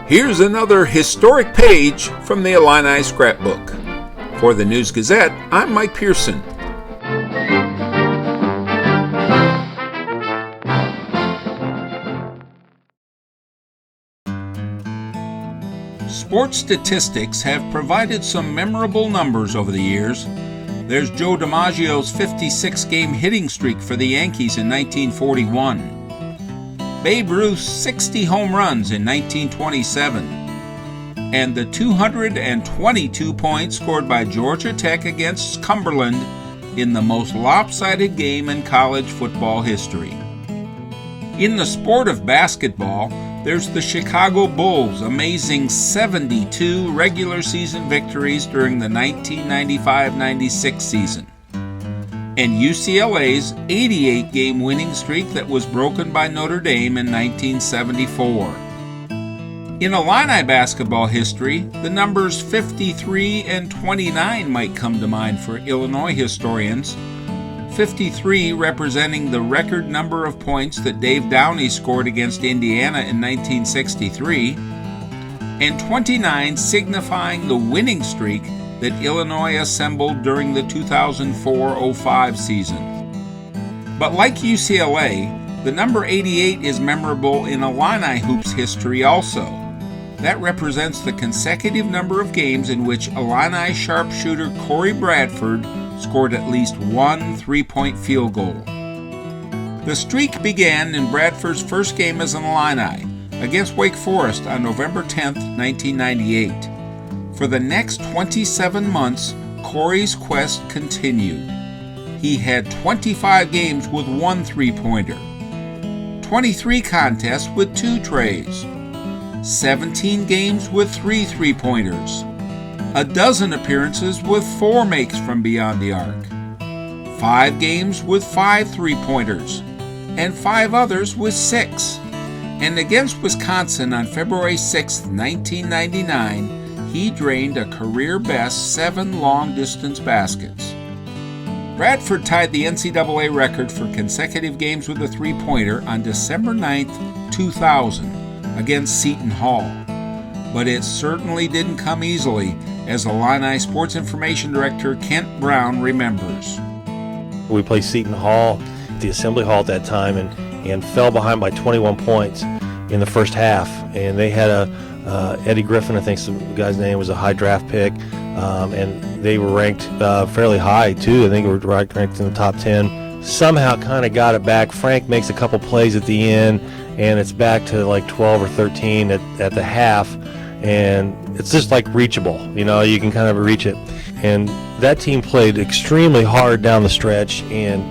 Here's another historic page from the Illini Scrapbook. For the News Gazette, I'm Mike Pearson. Sports statistics have provided some memorable numbers over the years. There's Joe DiMaggio's 56-game hitting streak for the Yankees in 1941. Babe Ruth's 60 home runs in 1927. And the 222 points scored by Georgia Tech against Cumberland in the most lopsided game in college football history. In the sport of basketball, there's the Chicago Bulls' amazing 72 regular season victories during the 1995-96 season, and UCLA's 88-game winning streak that was broken by Notre Dame in 1974. In Illini basketball history, the numbers 53 and 29 might come to mind for Illinois historians, 53 representing the record number of points that Dave Downey scored against Indiana in 1963, and 29 signifying the winning streak that Illinois assembled during the 2004-05 season. But like UCLA, the number 88 is memorable in Illini hoops history also. That represents the consecutive number of games in which Illini sharpshooter Corey Bradford scored at least one three-point field goal. The streak began in Bradford's first game as an Illini against Wake Forest on November 10, 1998. For the next 27 months, Corey's quest continued. He had 25 games with one three-pointer, 23 contests with 2 trays, 17 games with 3 three-pointers, a dozen appearances with 4 makes from beyond the arc, 5 games with 5 three-pointers, and 5 others with 6. And against Wisconsin on February 6, 1999, he drained a career-best 7 long-distance baskets. Bradford tied the NCAA record for consecutive games with a three-pointer on December 9, 2000, against Seton Hall. But it certainly didn't come easily, as Illini Sports Information Director Kent Brown remembers. We played Seton Hall at the Assembly Hall at that time and fell behind by 21 points in the first half. And they had Eddie Griffin, I think the guy's name was a high draft pick, and they were ranked fairly high too. I think we were ranked in the top 10. Somehow kind of got it back. Frank makes a couple plays at the end, and it's back to like 12 or 13 at the half, and it's just like reachable. You know, you can kind of reach it. And that team played extremely hard down the stretch and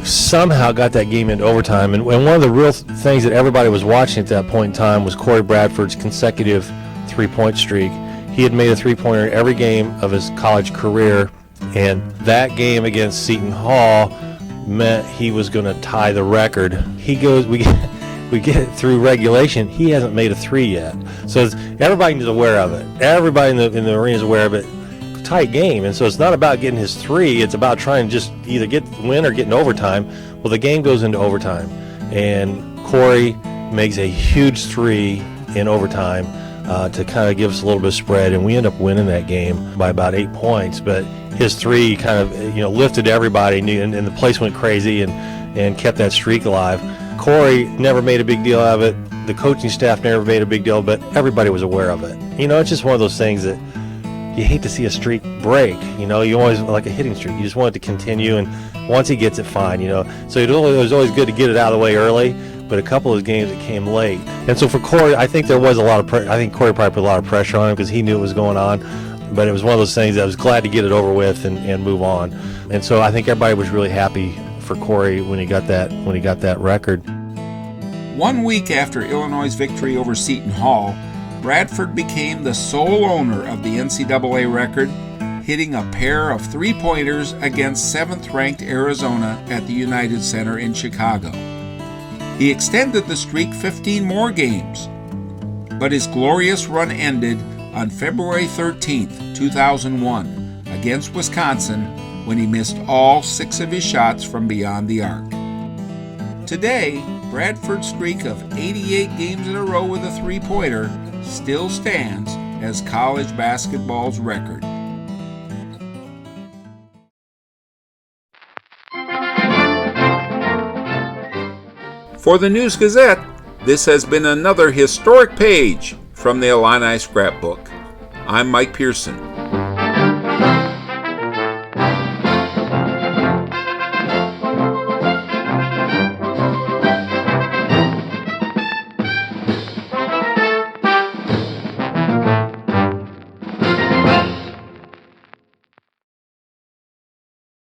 somehow got that game into overtime. And one of the real things that everybody was watching at that point in time was Corey Bradford's consecutive three-point streak. He had made a three-pointer every game of his college career, and that game against Seton Hall meant he was going to tie the record. We get through regulation, he hasn't made a 3 yet. So everybody's aware of it. Everybody in the arena is aware of it. Tight game, and so it's not about getting his 3, it's about trying to just either win or get in overtime. Well, the game goes into overtime, and Corey makes a huge 3 in overtime to kind of give us a little bit of spread, and we end up winning that game by about 8 points. But his 3 kind of lifted everybody, and the place went crazy and kept that streak alive. Corey never made a big deal out of it. The coaching staff never made a big deal, but everybody was aware of it. It's just one of those things that you hate to see a streak break. You always, like a hitting streak, you just want it to continue, and once he gets it, fine. So it was always good to get it out of the way early, but a couple of games it came late. And so for Corey, I think there was a lot of I think Corey probably put a lot of pressure on him because he knew what was going on, but it was one of those things that I was glad to get it over with and move on. And so I think everybody was really happy for Corey when he got that record. 1 week after Illinois' victory over Seton Hall, Bradford became the sole owner of the NCAA record, hitting a pair of three-pointers against 7th-ranked Arizona at the United Center in Chicago. He extended the streak 15 more games, but his glorious run ended on February 13, 2001, against Wisconsin, when he missed all 6 of his shots from beyond the arc. Today, Bradford's streak of 88 games in a row with a three-pointer still stands as college basketball's record. For the News Gazette, this has been another historic page from the Illini Scrapbook. I'm Mike Pearson.